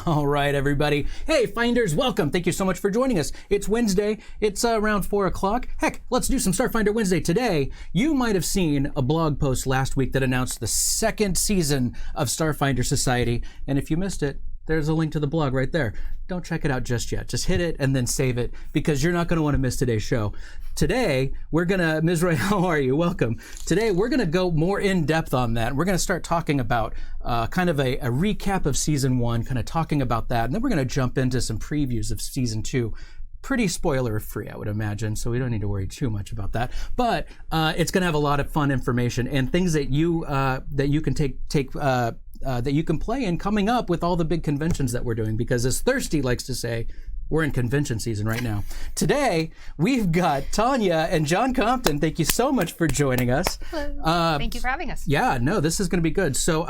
All right, everybody. Hey, Finders, welcome. Thank you so much for joining us. It's Wednesday. It's around 4 o'clock. Heck, let's do some Starfinder Wednesday today. You might have seen a blog post last week that announced the second season of Starfinder Society. And if you missed it, there's a link to the blog right there. Don't check it out just yet. Just hit it and then save it because you're not going to want to miss today's show. Today, we're going to, Ms. Ray, how are you? Welcome. Today, we're going to go more in depth on that. We're going to start talking about kind of a recap of season 1, kind of talking about that. And then we're going to jump into some previews of season 2. Pretty spoiler free, I would imagine, so we don't need to worry too much about that. But it's going to have a lot of fun information and things that you can that you can play in coming up with all the big conventions that we're doing. Because as Thirsty likes to say, we're in convention season right now. Today we've got Tonya and John Compton. Thank you so much for joining us. Hello. Thank you for having us. Yeah, no, this is going to be good. So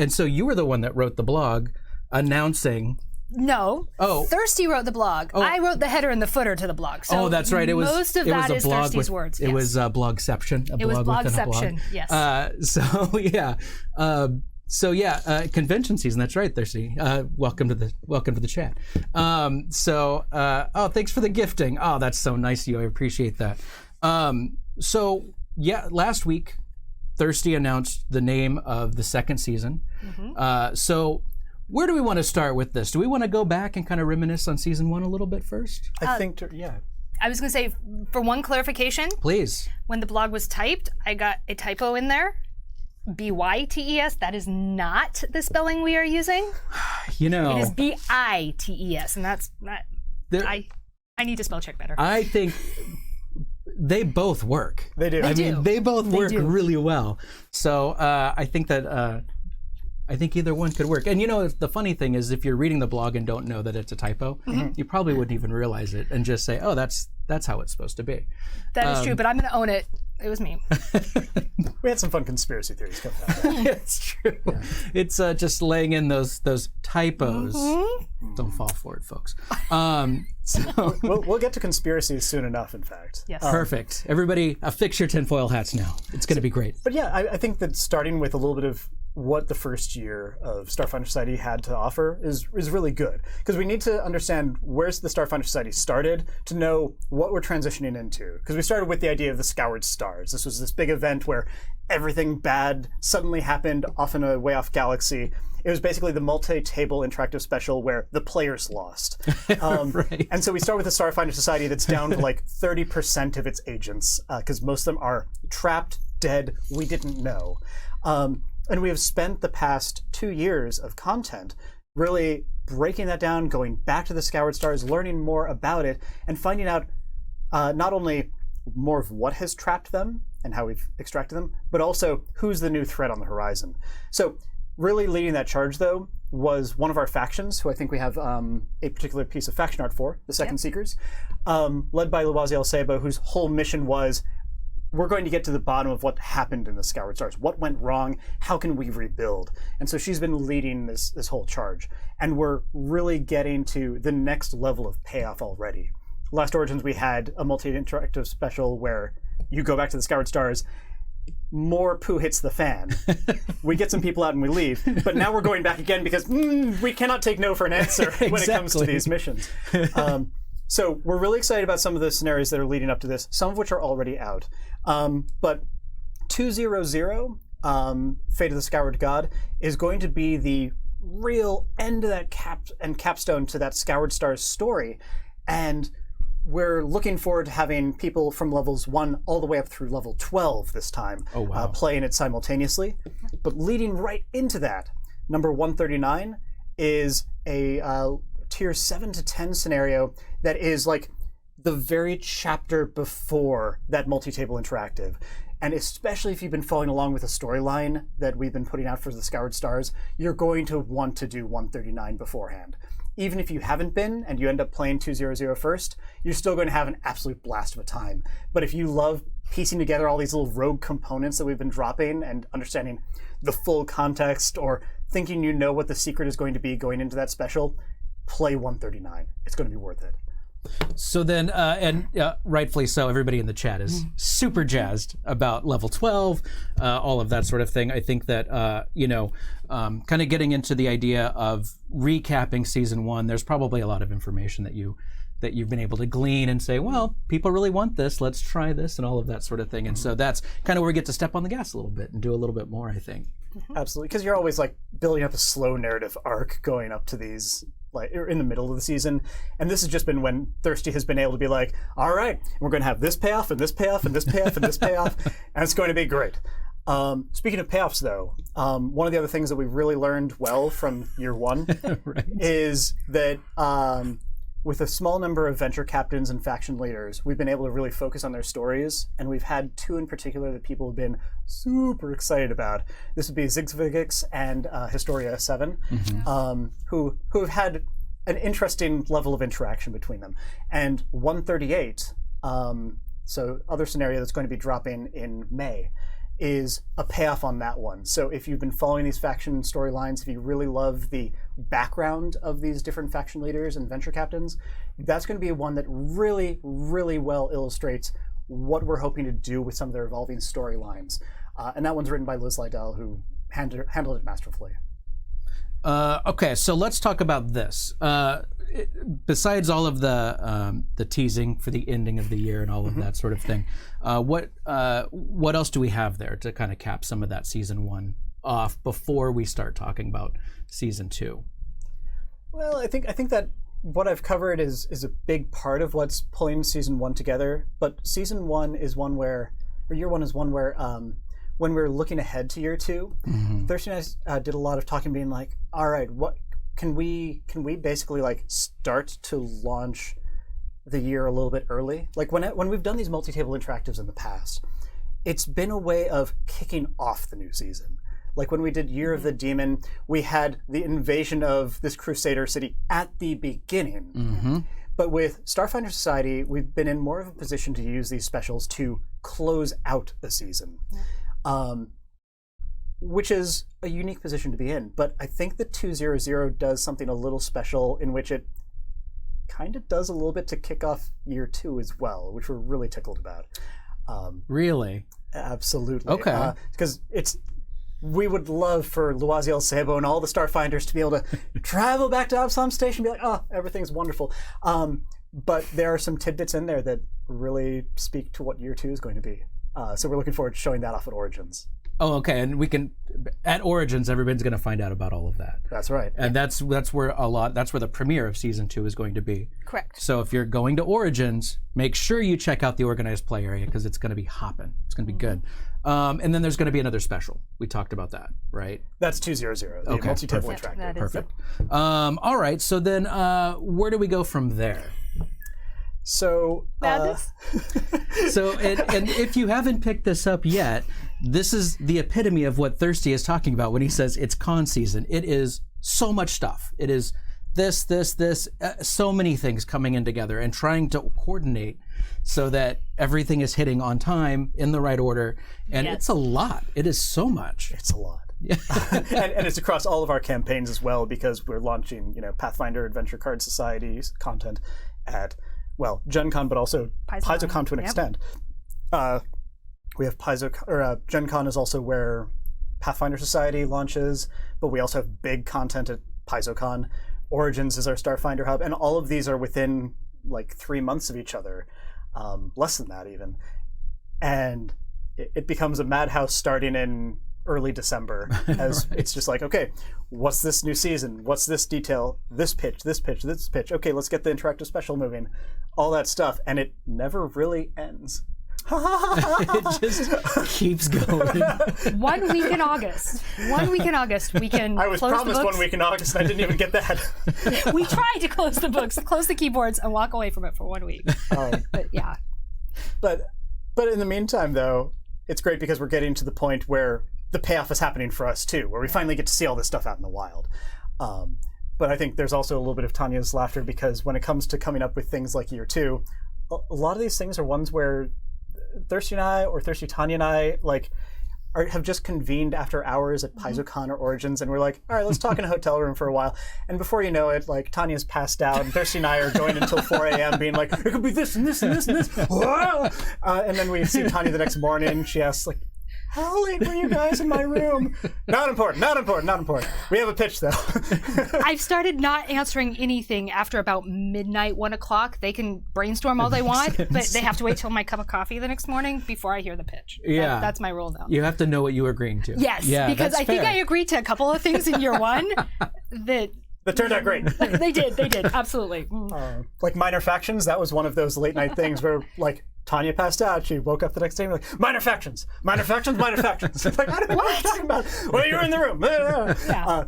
so you were the one that wrote the blog announcing. No. Oh. Thirsty wrote the blog. Oh. I wrote the header and the footer to the blog. So that's right. Most of that is Thirsty's words. It was Blogception. It was Blogception, yes. Convention season. That's right, Thirsty. Welcome to the chat. Thanks for the gifting. Oh, that's so nice of you. I appreciate that. Last week, Thirsty announced the name of the second season. Mm-hmm. Where do we want to start with this? Do we want to go back and kind of reminisce on season 1 a little bit first? I was going to say, for one clarification. Please. When the blog was typed, I got a typo in there. B-Y-T-E-S. That is not the spelling we are using. You know. It is B-I-T-E-S, and that's not. I need to spell check better. I think they both work. They do. They both work really well. So I think that. I think either one could work. And you know, the funny thing is if you're reading the blog and don't know that it's a typo, mm-hmm. you probably wouldn't even realize it and just say, oh, that's how it's supposed to be. That is true, but I'm going to own it. It was me. We had some fun conspiracy theories coming out. It's true. Yeah. It's just laying in those typos. Mm-hmm. Don't fall for it, folks. We'll get to conspiracies soon enough, in fact. Yes. Perfect. Everybody, affix your tinfoil hats now. It's going to be great. But yeah, I think that starting with a little bit of what the first year of Starfinder Society had to offer is really good. Because we need to understand where's the Starfinder Society started to know what we're transitioning into. Because we started with the idea of the Scoured Stars. This was this big event where everything bad suddenly happened off in a way off galaxy. It was basically the multi-table interactive special where the players lost. Right. And so we start with the Starfinder Society that's down to like 30% of its agents, because most of them are trapped, dead, we didn't know. And we have spent the past 2 years of content really breaking that down, going back to the Scoured Stars, learning more about it, and finding out not only more of what has trapped them and how we've extracted them, but also who's the new threat on the horizon. So really leading that charge, though, was one of our factions, who I think we have a particular piece of faction art for, the Second Seekers, led by Lwaziel Sebo, whose whole mission was, we're going to get to the bottom of what happened in the Scoured Stars. What went wrong? How can we rebuild? And so she's been leading this whole charge. And we're really getting to the next level of payoff already. Last Origins, we had a multi-interactive special where you go back to the Scoured Stars, more poo hits the fan. We get some people out and we leave. But now we're going back again because we cannot take no for an answer when it comes to these missions. So we're really excited about some of the scenarios that are leading up to this, some of which are already out. But 200, Fate of the Scoured God, is going to be the real end of that capstone to that Scoured Stars story. And we're looking forward to having people from levels 1 all the way up through level 12 this time, playing it simultaneously. But leading right into that, number 139 is a tier 7 to 10 scenario that is like the very chapter before that multi-table interactive. And especially if you've been following along with the storyline that we've been putting out for the Scoured Stars, you're going to want to do 139 beforehand. Even if you haven't been and you end up playing 200 first, you're still going to have an absolute blast of a time. But if you love piecing together all these little rogue components that we've been dropping and understanding the full context or thinking you know what the secret is going to be going into that special, play 139. It's going to be worth it. So then, and rightfully so, everybody in the chat is super jazzed about level 12, all of that sort of thing. I think that, kind of getting into the idea of recapping season 1, there's probably a lot of information that you've been able to glean and say, well, people really want this, let's try this, and all of that sort of thing. And so that's kind of where we get to step on the gas a little bit and do a little bit more, I think. Absolutely, because you're always like building up a slow narrative arc going up to these, like in the middle of the season, and this has just been when Thirsty has been able to be like, all right, we're going to have this payoff and this payoff and this payoff and this payoff, and it's going to be great. Speaking of payoffs, though, one of the other things that we really learned well from year 1 Right. is that with a small number of venture captains and faction leaders, we've been able to really focus on their stories, and we've had 2 in particular that people have been super excited about. This would be Zigzwigix and Historia 7, who have had an interesting level of interaction between them. And 138, so other scenario that's going to be dropping in May, is a payoff on that one. So if you've been following these faction storylines, if you really love the background of these different faction leaders and venture captains, that's going to be one that really, really well illustrates what we're hoping to do with some of their evolving storylines. And that one's written by Liz Lydell, who handled it masterfully. Okay, so let's talk about this. Besides all of the teasing for the ending of the year and all of that sort of thing, what else do we have there to kind of cap some of that season 1 off before we start talking about season 2? Well, I think that what I've covered is a big part of what's pulling season 1 together. But season 1 is one where, or year 1 is one where, when we're looking ahead to year 2, Thirsty and I did a lot of talking, being like, all right, what can we basically like start to launch the year a little bit early? Like when we've done these multi-table interactives in the past, it's been a way of kicking off the new season. Like when we did Year of the Demon, we had the invasion of this Crusader city at the beginning. But with Starfinder Society, we've been in more of a position to use these specials to close out a season. Which is a unique position to be in. But I think that 200 does something a little special in which it kind of does a little bit to kick off year 2 as well, which we're really tickled about. Really? Absolutely. Okay. Because we would love for Loisiel Sebo and all the Starfinders to be able to travel back to Absalom Station and be like, oh, everything's wonderful. But there are some tidbits in there that really speak to what year 2 is going to be. So we're looking forward to showing that off at Origins. Oh, okay, and we can at Origins, everybody's going to find out about all of that. That's right, and that's where the premiere of season 2 is going to be. Correct. So if you're going to Origins, make sure you check out the organized play area because it's going to be hopping. It's going to be good. And then there's going to be another special. We talked about that, right? That's 200. The multi-table interactive. That is Perfect. All right. So then, where do we go from there? So, so and if you haven't picked this up yet, this is the epitome of what Thirsty is talking about when he says it's con season. It is so much stuff. It is this, so many things coming in together and trying to coordinate so that everything is hitting on time in the right order. And it's a lot. It is so much. It's a lot. and it's across all of our campaigns as well, because we're launching, Pathfinder Adventure Card Society's content at, well, Gen Con, but also PaizoCon to an extent. We have Gen Con is also where Pathfinder Society launches, but we also have big content at PaizoCon. Origins is our Starfinder hub, and all of these are within like 3 months of each other, less than that even. And it becomes a madhouse starting in early December, as it's just like, okay, what's this new season? What's this detail? This pitch, this pitch, this pitch. Okay, let's get the interactive special moving. All that stuff, and it never really ends. It just keeps going. 1 week in August. 1 week in August, we can. I was close promised the books. 1 week in August, and I didn't even get that. We tried to close the books, close the keyboards, and walk away from it for 1 week. But yeah. But in the meantime, though, it's great because we're getting to the point where the payoff is happening for us too, where we finally get to see all this stuff out in the wild. But I think there's also a little bit of Tonya's laughter, because when it comes to coming up with things like year 2, a lot of these things are ones where Thirsty and I, or Thirsty Tonya and I, like, have just convened after hours at PaizoCon or Origins, and we're like, all right, let's talk in a hotel room for a while. And before you know it, like, Tonya's passed out, and Thirsty and I are going until 4 a.m. being like, it could be this and this and this and this. And then we see Tonya the next morning. She asks, like, how late were you guys in my room? Not important, not important, not important. We have a pitch, though. I've started not answering anything after about midnight, 1 o'clock. They can brainstorm all they want, but they have to wait till my cup of coffee the next morning before I hear the pitch. Yeah. That's my rule now. You have to know what you were agreeing to. Yes, yeah, because that's I think fair. I agreed to a couple of things in year one that turned out great. they did, absolutely. Like minor factions, that was one of those late night things where, like, Tonya passed out. She woke up the next day and like, minor factions, minor factions, minor factions. It's like, I don't know what you're talking about. Well, you were in the room. Yeah.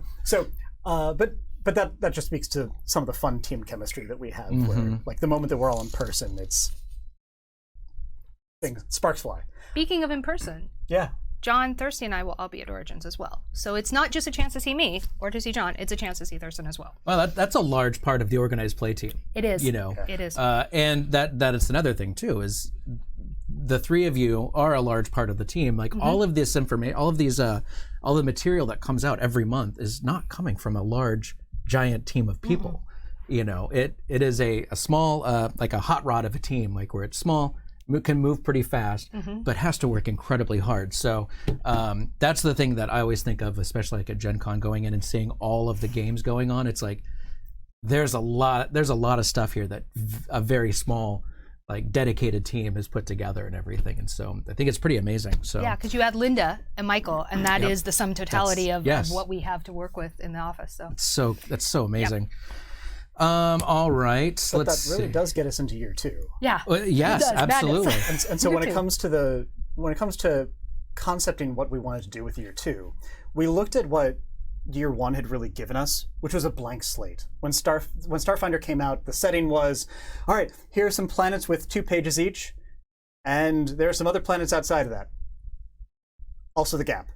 But that just speaks to some of the fun team chemistry that we have. Where, like, the moment that we're all in person, sparks fly. Speaking of in person, Yeah. John, Thirsty, and I will all be at Origins as well. So it's not just a chance to see me or to see John, it's a chance to see Thurston as well. Well, that's a large part of the organized play team. It is. You know, It is. and that is another thing too. Is the three of you are a large part of the team. Like all of this information, all of these, all the material that comes out every month is not coming from a large, giant team of people. You know, it is a small, like a hot rod of a team, like where it's small. Can move pretty fast, but has to work incredibly hard. So that's the thing that I always think of, especially like at Gen Con, going in and seeing all of the games going on. It's like there's a lot of stuff here that a very small, like, dedicated team has put together and everything. And so I think it's pretty amazing. So Yeah, because you add Linda and Michael, and that is the sum totality of what we have to work with in the office. So that's so amazing. All right, But let's that really see. does get us into year 2. yeah. Yes, It does. absolutely. Madness. And so when it Year comes to concepting what we wanted to do with year 2, we looked at what year 1 had really given us, which was a blank slate. When Starfinder came out, the setting was, all right, here are some planets with 2 pages each, and there are some other planets outside of that. Also the gap.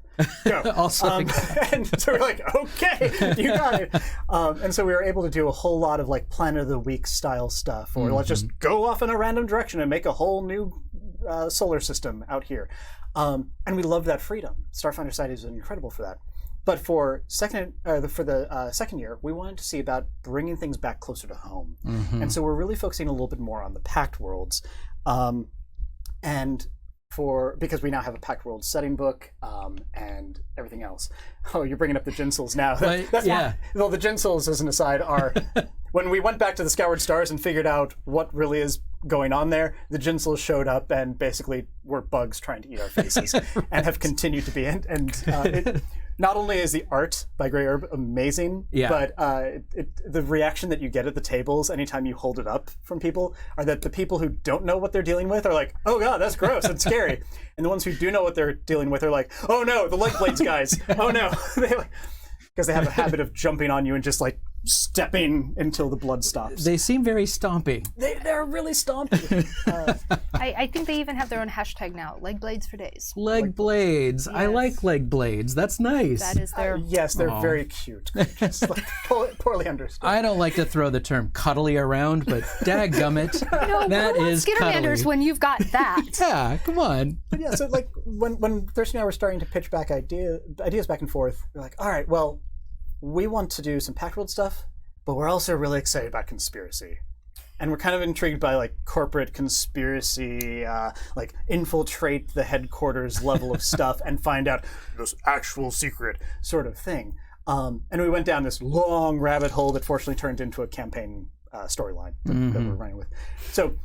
Go. And so we're like, okay, you got it. And so we were able to do a whole lot of, like, Planet of the Week style stuff, or let's just go off in a random direction and make a whole new solar system out here. And we loved that freedom. Starfinder Society is incredible for that. But for the second year, we wanted to see about bringing things back closer to home. And so we're really focusing a little bit more on the Pact Worlds. Because we now have a Pact World setting book and everything else. Oh, you're bringing up the Jinsels now. Well, the Jinsels, as an aside, are when we went back to the Scoured Stars and figured out what really is going on there, the Jinsels showed up and basically were bugs trying to eat our faces and have continued to be. And not only is the art by Grey Herb amazing, but the reaction that you get at the tables anytime you hold it up from people are that the people who don't know what they're dealing with are like, oh god, that's gross, it's scary. And the ones who do know what they're dealing with are like, oh no, the leg blades guys, oh no. Because they have a habit of jumping on you and just, like, stepping until the blood stops. They seem very stompy. They're really stompy. I think they even have their own hashtag now, leg blades for days. Leg blades. Yes. I like leg blades. That's nice. That is their... yes, they're very cute. Just, like, poorly understood. I don't like to throw the term cuddly around, but dadgummit, that is Skittermanders cuddly. when you've got that. Yeah, come on. But yeah, so, like, when Thirsty and I were starting to pitch back ideas back and forth, we're like, all right, well, we want to do some Pact World stuff, but we're also really excited about conspiracy. And we're kind of intrigued by, like, corporate conspiracy, like, infiltrate the headquarters level of stuff and find out this actual secret sort of thing. And we went down this long rabbit hole that fortunately turned into a campaign storyline that we're running with. So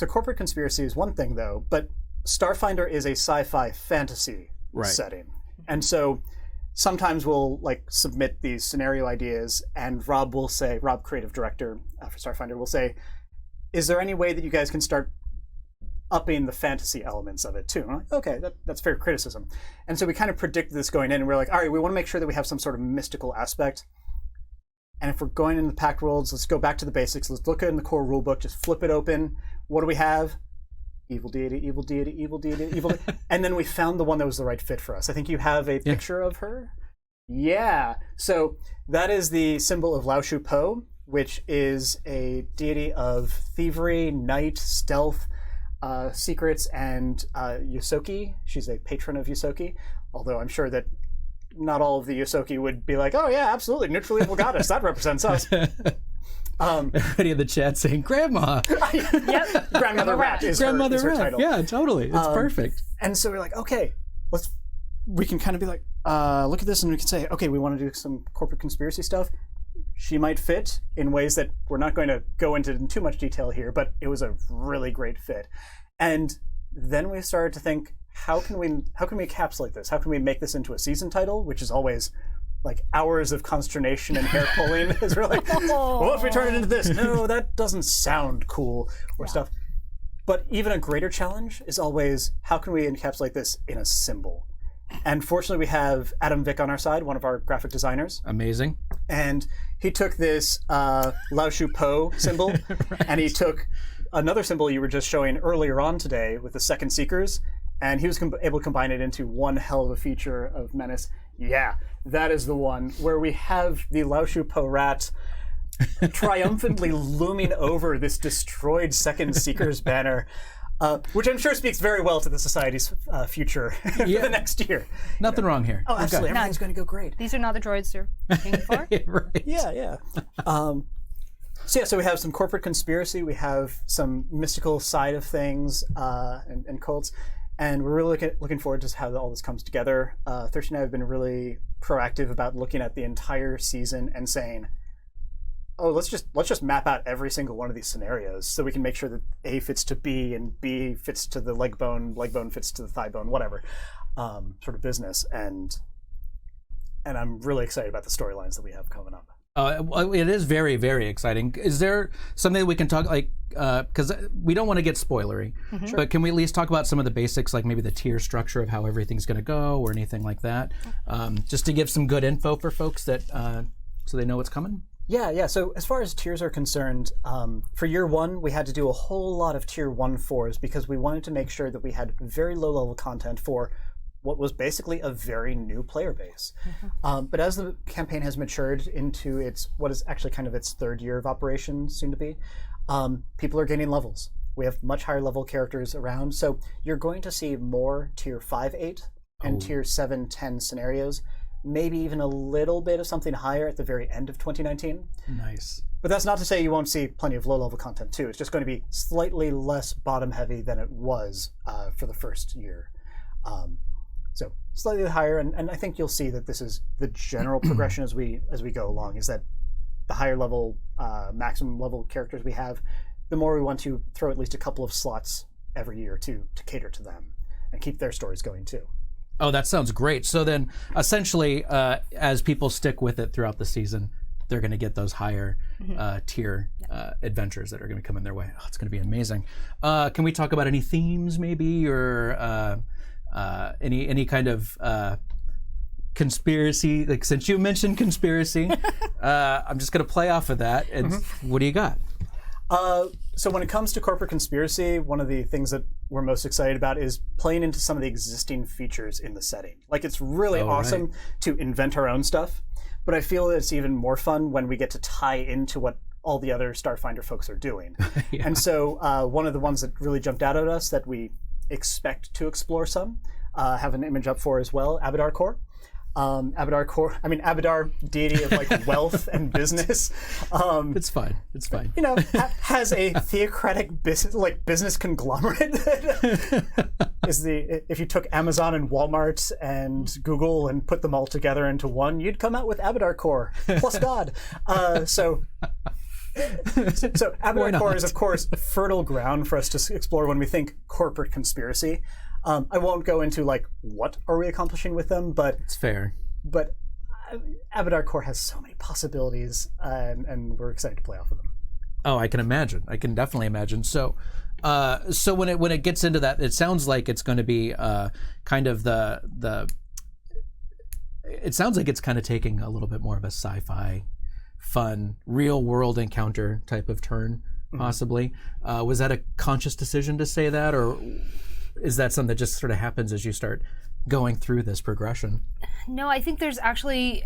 corporate conspiracy is one thing, though, but Starfinder is a sci-fi fantasy setting. And so sometimes we'll, like, submit these scenario ideas, and Rob, creative director for Starfinder, will say, is there any way that you guys can start upping the fantasy elements of it too? And I'm like, okay, that's fair criticism. And so we kind of predicted this going in, and we're like, all right, we want to make sure that we have some sort of mystical aspect. And if we're going into the Pact Worlds, let's go back to the basics. Let's look in the core rulebook, just flip it open. What do we have? Evil deity, evil deity, evil deity, evil deity. And then we found the one that was the right fit for us. I think you have a picture of her. Yeah. So that is the symbol of Lao Shu Po, which is a deity of thievery, night, stealth. secrets, and Yosoki. She's a patron of Yosoki, although I'm sure that not all of the Yosoki would be like, oh yeah, absolutely, neutral evil goddess, that represents us. Everybody in the chat saying, Grandma! Yep. Grandmother Rat is Grandmother her Rat. title. Yeah, totally. It's perfect. And so we're like, okay, we can kind of be like, look at this, and we can say, okay, we want to do some corporate conspiracy stuff. She might fit in ways that we're not going to go into in too much detail here, but it was a really great fit. And then we started to think, how can we encapsulate this? How can we make this into a season title, which is always like hours of consternation and hair pulling. Is really, what if we turn it into this? No, that doesn't sound cool or stuff. But even a greater challenge is always, how can we encapsulate this in a symbol? And fortunately, we have Adam Vick on our side, one of our graphic designers. Amazing. And he took this Lao Shu Po symbol, and he took another symbol you were just showing earlier on today with the Second Seekers, and he was able to combine it into one hell of a feature of Menace. Yeah, that is the one where we have the Lao Shu Po rat triumphantly looming over this destroyed Second Seekers banner. Which I'm sure speaks very well to the Society's future for the next year. Nothing wrong here. Oh, absolutely. Everything's going to go great. These are not the droids they're looking for. Right. Yeah. So we have some corporate conspiracy. We have some mystical side of things and cults. And we're really looking forward to how all this comes together. Thirsty and I have been really proactive about looking at the entire season and saying, oh, let's just map out every single one of these scenarios so we can make sure that A fits to B and B fits to the leg bone fits to the thigh bone, whatever sort of business. And I'm really excited about the storylines that we have coming up. It is very, very exciting. Is there something that we can talk, like, because we don't want to get spoilery, but can we at least talk about some of the basics, like maybe the tier structure of how everything's going to go or anything like that, just to give some good info for folks that so they know what's coming? Yeah. So as far as tiers are concerned, for year one, we had to do a whole lot of tier 1-4s because we wanted to make sure that we had very low-level content for what was basically a very new player base. But as the campaign has matured into what is actually kind of its third year of operation, soon to be, people are gaining levels. We have much higher level characters around, so you're going to see more tier 5-8 and tier 7-10 scenarios, maybe even a little bit of something higher at the very end of 2019. Nice. But that's not to say you won't see plenty of low-level content too. It's just going to be slightly less bottom-heavy than it was for the first year. So slightly higher, and I think you'll see that this is the general progression as we go along, is that the higher level, maximum level characters we have, the more we want to throw at least a couple of slots every year to cater to them and keep their stories going too. Oh, that sounds great. So then, essentially, as people stick with it throughout the season, they're going to get those higher tier adventures that are going to come in their way. Oh, it's going to be amazing. Can we talk about any themes, maybe, or any kind of conspiracy? Like, since you mentioned conspiracy, I'm just going to play off of that. And what do you got? So when it comes to corporate conspiracy, one of the things that we're most excited about is playing into some of the existing features in the setting. Like, it's really awesome to invent our own stuff, but I feel that it's even more fun when we get to tie into what all the other Starfinder folks are doing. And so one of the ones that really jumped out at us that we expect to explore some, have an image up for as well, Abadar Core. Abadar, deity of like wealth and business. It's fine. You know, has a theocratic business conglomerate that is if you took Amazon and Walmart and Google and put them all together into one, you'd come out with Abadar Core plus God. So Abadar Core is, of course, fertile ground for us to explore when we think corporate conspiracy. I won't go into like what are we accomplishing with them, but it's fair. But Abadar Core has so many possibilities, and we're excited to play off of them. Oh, I can imagine. I can definitely imagine. So when it gets into that, it sounds like it's going to be kind of the. It sounds like it's kind of taking a little bit more of a sci-fi, fun, real-world encounter type of turn, possibly. Was that a conscious decision to say that, or is that something that just sort of happens as you start going through this progression? No, I think there's actually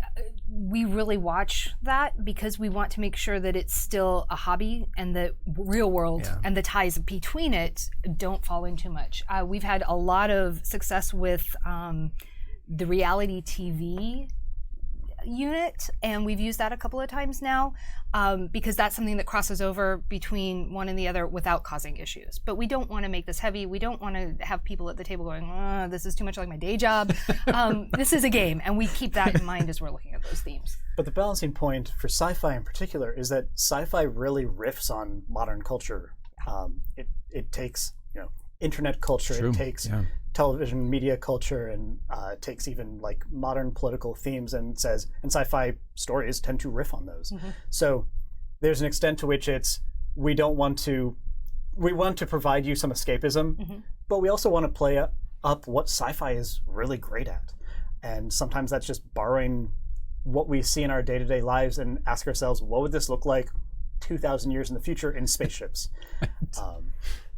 we really watch that because we want to make sure that it's still a hobby and the real world and the ties between it don't fall in too much. We've had a lot of success with the reality TV unit, and we've used that a couple of times now because that's something that crosses over between one and the other without causing issues. But we don't want to make this heavy. We don't want to have people at the table going, this is too much like my day job. This is a game, and we keep that in mind as we're looking at those themes. But the balancing point for sci-fi in particular is that sci-fi really riffs on modern culture. It takes internet culture, it takes television media culture, and it takes even like modern political themes, and sci-fi stories tend to riff on those. So there's an extent to which we want to provide you some escapism, but we also want to play up what sci-fi is really great at. And sometimes that's just borrowing what we see in our day-to-day lives and ask ourselves, what would this look like 2,000 years in the future in spaceships?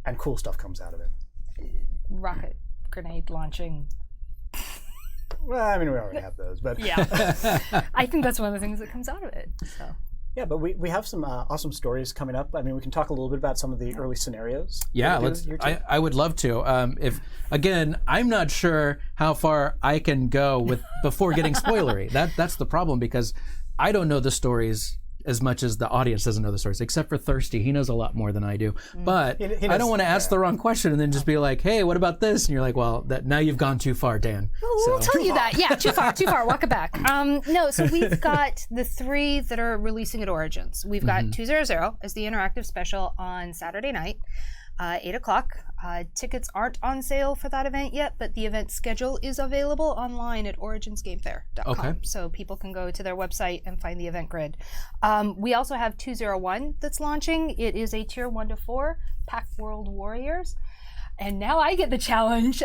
And cool stuff comes out of it. Rocket grenade launching. Well, I mean, we already have those, but I think that's one of the things that comes out of it. So. Yeah, but we have some awesome stories coming up. I mean, we can talk a little bit about some of the early scenarios. Yeah, I would love to. I'm not sure how far I can go before getting spoilery. That's the problem, because I don't know the stories as much as the audience doesn't know the stories, except for Thirsty. He knows a lot more than I do. But I don't want to ask the wrong question and then just be like, hey, what about this? And you're like, well, now you've gone too far, Dan. Well, we'll tell you that. Yeah, too far. Walk it back. No, so we've got the 3 that are releasing at Origins. We've got 200 as the interactive special on Saturday night, 8 o'clock. Tickets aren't on sale for that event yet, but the event schedule is available online at originsgamefair.com. Okay. So people can go to their website and find the event grid. We also have 201 that's launching. It is a tier 1 to 4 Pack World Warriors. And now I get the challenge.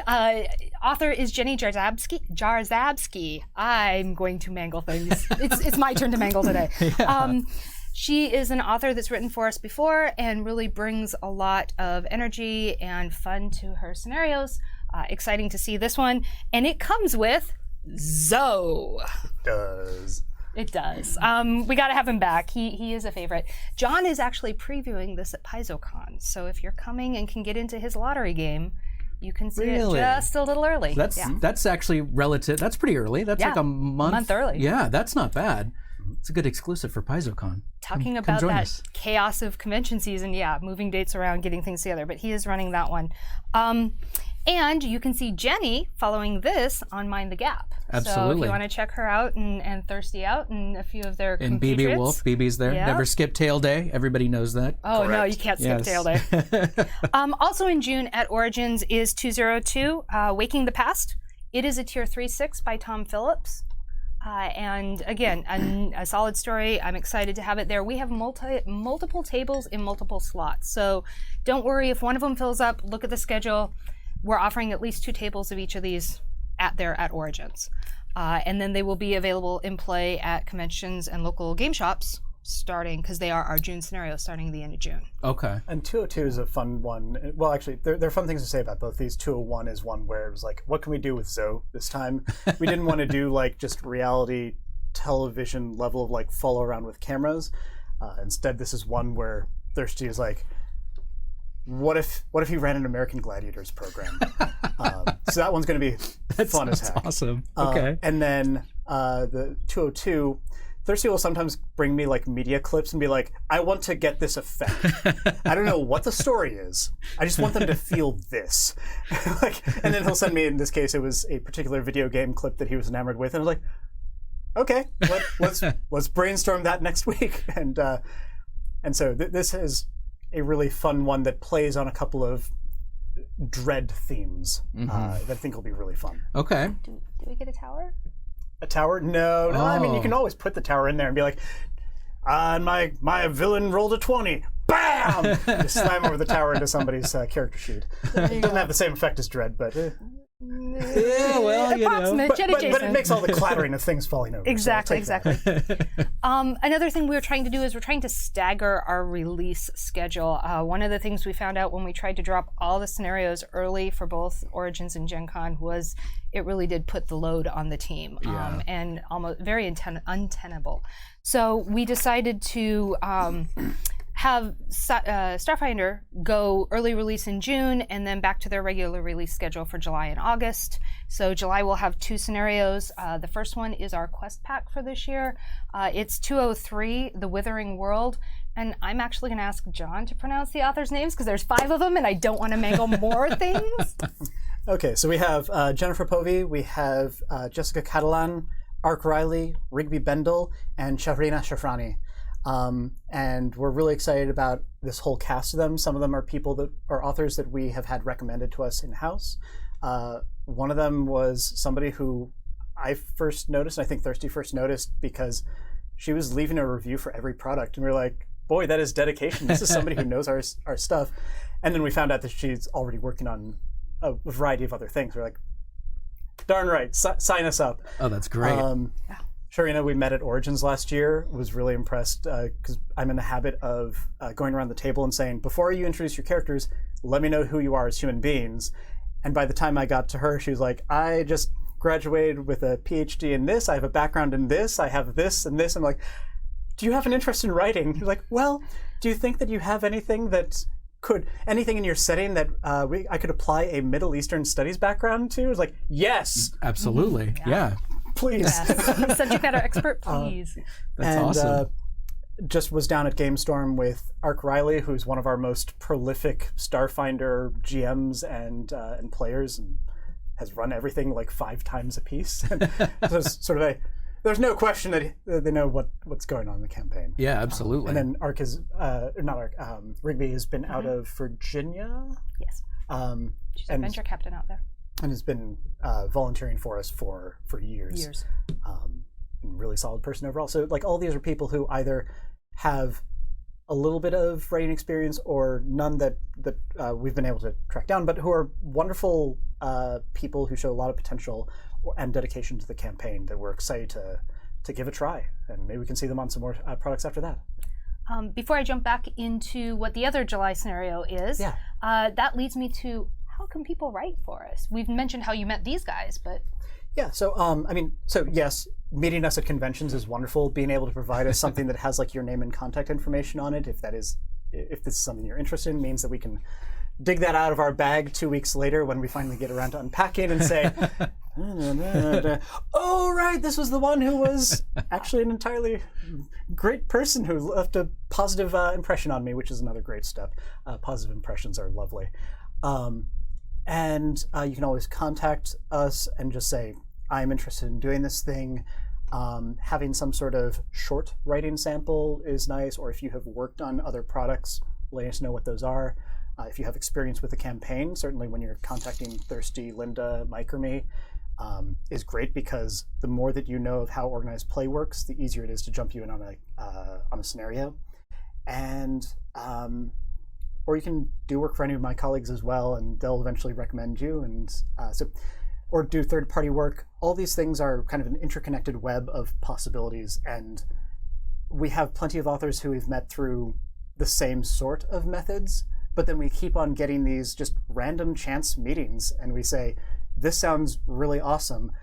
Author is Jenny Jarzabski. I'm going to mangle things. It's my turn to mangle today. She is an author that's written for us before and really brings a lot of energy and fun to her scenarios. Exciting to see this one. And it comes with Zoe. It does. We got to have him back. He is a favorite. John is actually previewing this at PaizoCon. So if you're coming and can get into his lottery game, you can see it just a little early. That's actually relative. That's pretty early. That's like a month early. Yeah, that's not bad. It's a good exclusive for PaizoCon. Talking about that chaos of convention season, moving dates around, getting things together, but he is running that one. And you can see Jenny following this on Mind the Gap. Absolutely. So if you want to check her out and Thirsty out and a few of their compatriots. And BB Wolf, BB's there. Never skip tail day. Everybody knows that. Oh, correct. No, you can't skip tail day. Also in June at Origins is 202, Waking the Past. It is a tier 3/6 by Tom Phillips. And again, a solid story. I'm excited to have it there. We have multiple tables in multiple slots. So don't worry if one of them fills up. Look at the schedule. We're offering at least 2 tables of each of these at Origins. And then they will be available in play at conventions and local game shops starting, because they are our June scenarios starting at the end of June. Okay. And 202 is a fun one. Well, actually, there are fun things to say about both these. 201 is one where it was like, what can we do with Zoe this time? We didn't want to do like just reality television level of like follow around with cameras. Instead, this is one where Thirsty is like, what if he ran an American Gladiators program? So that one's going to be fun as heck. Awesome. Okay. And then the 202, Thirsty will sometimes bring me like media clips and be like, I want to get this effect. I don't know what the story is. I just want them to feel this. And then he'll send me, in this case, it was a particular video game clip that he was enamored with. And I was like, okay, let's brainstorm that next week. And so this is a really fun one that plays on a couple of dread themes that I think will be really fun. Okay. Do we get a tower? A tower? No. I mean, you can always put the tower in there and be like, my villain rolled a 20. Bam! Just slam over the tower into somebody's character sheet. It doesn't have the same effect as Dread, but Yeah, well, Approximate, jet But adjacent. it makes all the clattering of things falling over. so I'll Exactly, take that. exactly. Another thing we're trying to do is we're trying to stagger our release schedule. One of the things we found out when we tried to drop all the scenarios early for both Origins and Gen Con was it really did put the load on the team and almost very untenable. So we decided to have Starfinder go early release in June and then back to their regular release schedule for July and August. So July will have 2 scenarios. The first one is our quest pack for this year. It's 203, The Withering World. And I'm actually going to ask John to pronounce the authors' names because there's 5 of them and I don't want to mangle more things. Okay, so we have Jennifer Povey, we have Jessica Catalan, Ark Riley, Rigby Bendel, and Shahrina Shafrani. And we're really excited about this whole cast of them. Some of them are people that are authors that we have had recommended to us in-house. One of them was somebody who I first noticed, and I think Thirsty first noticed, because she was leaving a review for every product. And we were like, boy, that is dedication. This is somebody who knows our stuff. And then we found out that she's already working on a variety of other things. We're like, darn right, sign us up. Oh, that's great. Sharina, we met at Origins last year, was really impressed because I'm in the habit of going around the table and saying, before you introduce your characters, let me know who you are as human beings. And by the time I got to her, she was like, I just graduated with a PhD in this, I have a background in this, I have this and this. I'm like, do you have an interest in writing? You're like, well, do you think that you have anything anything in your setting that I could apply a Middle Eastern studies background to? It's like, yes. Absolutely, yeah. Please. Yes. Subject matter expert, please. That's awesome. Just was down at GameStorm with Ark Riley, who's one of our most prolific Starfinder GMs and players, and has run everything like 5 times a piece. So it's sort of there's no question that they know what's going on in the campaign. Yeah, absolutely. And then Ark is Rigby has been out of Virginia. Yes. She's a venture captain out there. And has been volunteering for us for years. And really solid person overall. So like all these are people who either have a little bit of writing experience or none that we've been able to track down, but who are wonderful people who show a lot of potential and dedication to the campaign that we're excited to give a try. And maybe we can see them on some more products after that. Before I jump back into what the other July scenario is, that leads me to how can people write for us? We've mentioned how you met these guys, but... Yeah, so yes, meeting us at conventions is wonderful. Being able to provide us something that has like your name and contact information on it, if this is something you're interested in, means that we can dig that out of our bag 2 weeks later when we finally get around to unpacking and say, oh, right, this was the one who was actually an entirely great person who left a positive impression on me, which is another great step. Positive impressions are lovely. And you can always contact us and just say, I'm interested in doing this thing. Having some sort of short writing sample is nice, or if you have worked on other products, letting us know what those are. If you have experience with the campaign, certainly when you're contacting Thirsty, Linda, Mike, or me, is great, because the more that you know of how organized play works, the easier it is to jump you in on a scenario. And or you can do work for any of my colleagues as well, and they'll eventually recommend you. And or do third-party work. All these things are kind of an interconnected web of possibilities, and we have plenty of authors who we've met through the same sort of methods, but then we keep on getting these just random chance meetings, and we say, this sounds really awesome,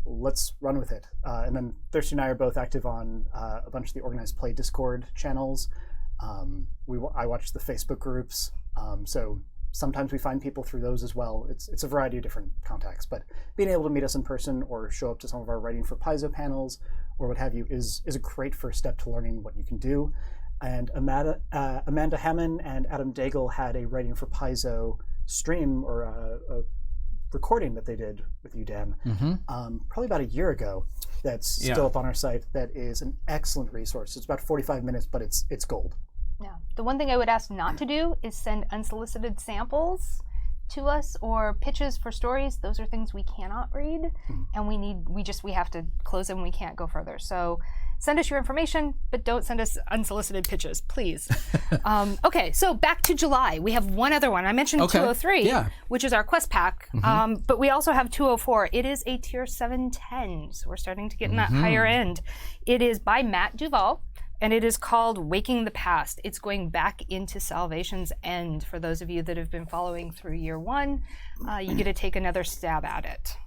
let's run with it. And then Thirsty and I are both active on a bunch of the Organized Play Discord channels. I watch the Facebook groups, so sometimes we find people through those as well. It's a variety of different contacts, but being able to meet us in person or show up to some of our writing for Paizo panels or what have you is a great first step to learning what you can do. And Amanda Hammond and Adam Daigle had a writing for Paizo stream or a recording that they did with you, Dan, probably about a year ago. That's still up on our site. That is an excellent resource. It's about 45 minutes, but it's gold. Yeah. The one thing I would ask not to do is send unsolicited samples, to us or pitches for stories, those are things we cannot read, and we have to close them. We can't go further. So send us your information, but don't send us unsolicited pitches, please. Okay, so back to July. We have one other one. I mentioned 203, which is our quest pack, but we also have 204. It is a tier 710, so we're starting to get in that higher end. It is by Matt Duvall, and it is called Waking the Past. It's going back into Salvation's End. For those of you that have been following through year one, you get to take another stab at it.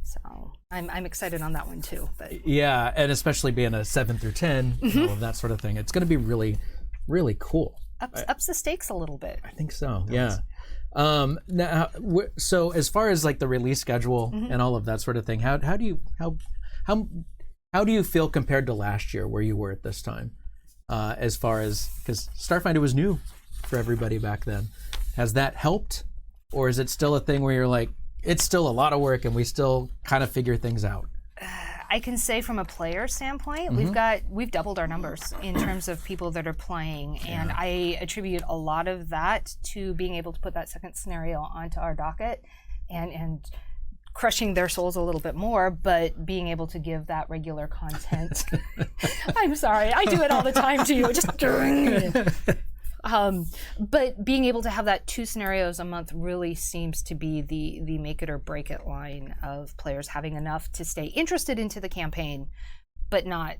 So I'm excited on that one too. But. Yeah, and especially being a 7 through 10, all of that sort of thing. It's going to be really, really cool. Ups the stakes a little bit. I think so. Yeah. Now, so as far as like the release schedule and all of that sort of thing, how do you feel compared to last year where you were at this time? As far as, because Starfinder was new for everybody back then. Has that helped, or is it still a thing where you're like, it's still a lot of work and we still kind of figure things out? I can say from a player standpoint, we've doubled our numbers in terms of people that are playing, and I attribute a lot of that to being able to put that second scenario onto our docket and crushing their souls a little bit more, but being able to give that regular content. I'm sorry, I do it all the time to you. Just but being able to have that 2 scenarios a month really seems to be the make it or break it line of players having enough to stay interested into the campaign, but not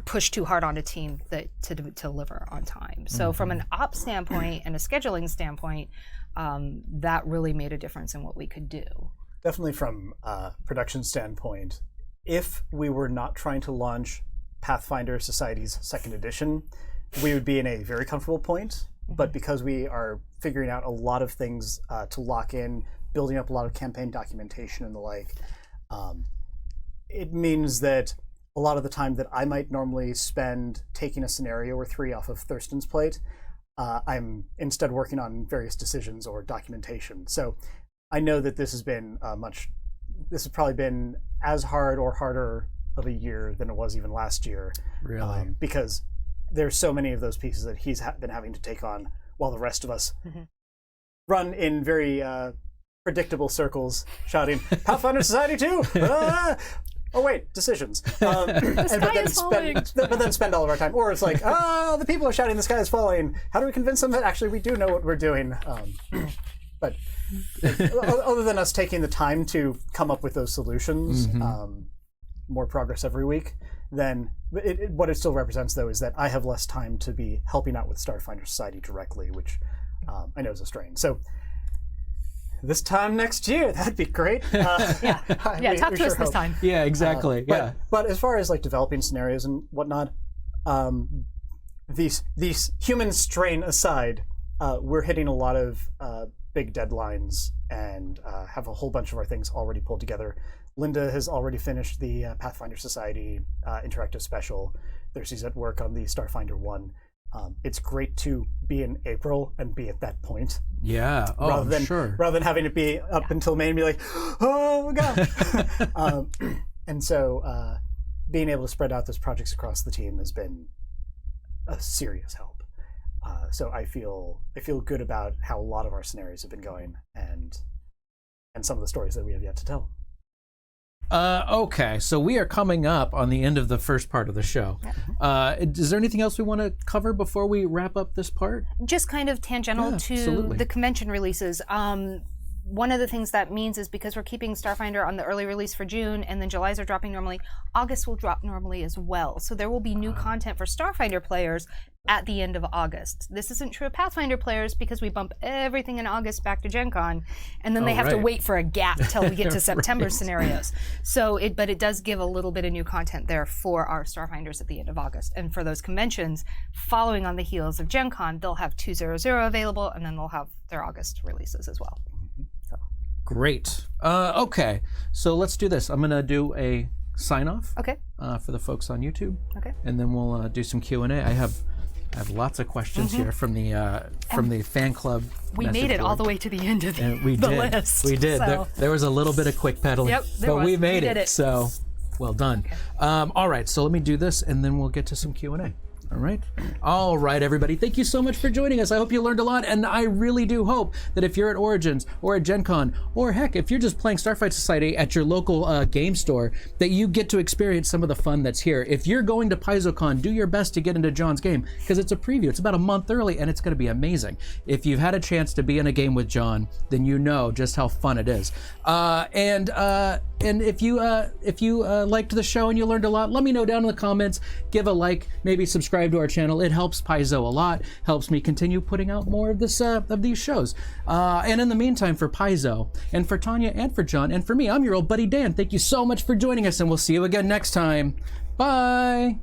push too hard on a team to deliver on time. So from an ops standpoint and a scheduling standpoint, that really made a difference in what we could do. Definitely from a production standpoint, if we were not trying to launch Pathfinder Society's 2nd edition, we would be in a very comfortable point. But because we are figuring out a lot of things to lock in, building up a lot of campaign documentation and the like, it means that a lot of the time that I might normally spend taking a scenario or 3 off of Thurston's plate, I'm instead working on various decisions or documentation. So I know that this has been this has probably been as hard or harder of a year than it was even last year. Really? Because there's so many of those pieces that he's been having to take on while the rest of us run in very predictable circles, shouting, Pathfinder Society 2! Oh wait, decisions. But then spend all of our time. Or it's like, the people are shouting, the sky is falling. How do we convince them that actually we do know what we're doing? But other than us taking the time to come up with those solutions, more progress every week, then what it still represents, though, is that I have less time to be helping out with Starfinder Society directly, which I know is a strain. So this time next year, that'd be great. Talk to us this time. Yeah, exactly. But as far as like developing scenarios and whatnot, these human strain aside, we're hitting a lot of big deadlines and have a whole bunch of our things already pulled together. Linda has already finished the Pathfinder Society interactive special. She's at work on the Starfinder 1. It's great to be in April and be at that point. Yeah, rather than having it be up until May and be like, oh god. And so being able to spread out those projects across the team has been a serious help. So I feel good about how a lot of our scenarios have been going and some of the stories that we have yet to tell. Okay, so we are coming up on the end of the first part of the show. Is there anything else we want to cover before we wrap up this part? Just kind of tangential to the convention releases. One of the things that means is because we're keeping Starfinder on the early release for June, and then July's are dropping normally, August will drop normally as well. So there will be new content for Starfinder players at the end of August. This isn't true of Pathfinder players because we bump everything in August back to Gen Con, and then they have to wait for a gap till we get to September scenarios. So but it does give a little bit of new content there for our Starfinders at the end of August. And for those conventions, following on the heels of Gen Con, they'll have 200 available, and then they'll have their August releases as well. Great. Okay, so let's do this. I'm going to do a sign-off for the folks on YouTube. Okay. And then we'll do some Q&A. I have lots of questions here from the fan club. We made it all the way to the end of the list. We did. So. There was a little bit of quick pedaling, but we made it. So well done. Okay. All right, so let me do this, and then we'll get to some Q&A. All All right, everybody. Thank you so much for joining us. I hope you learned a lot, and I really do hope that if you're at Origins or at Gen Con, or heck, if you're just playing Starfight Society at your local game store, that you get to experience some of the fun that's here. If you're going to PaizoCon, do your best to get into John's game, because it's a preview. It's about a month early, and it's going to be amazing. If you've had a chance to be in a game with John, then you know just how fun it is. And if you liked the show and you learned a lot, let me know down in the comments. Give a like, maybe subscribe to our channel. It helps Paizo a lot, helps me continue putting out more of this of these shows. And in the meantime, for Paizo and for Tonya and for John and for me, I'm your old buddy Dan. Thank you so much for joining us, and we'll see you again next time. Bye.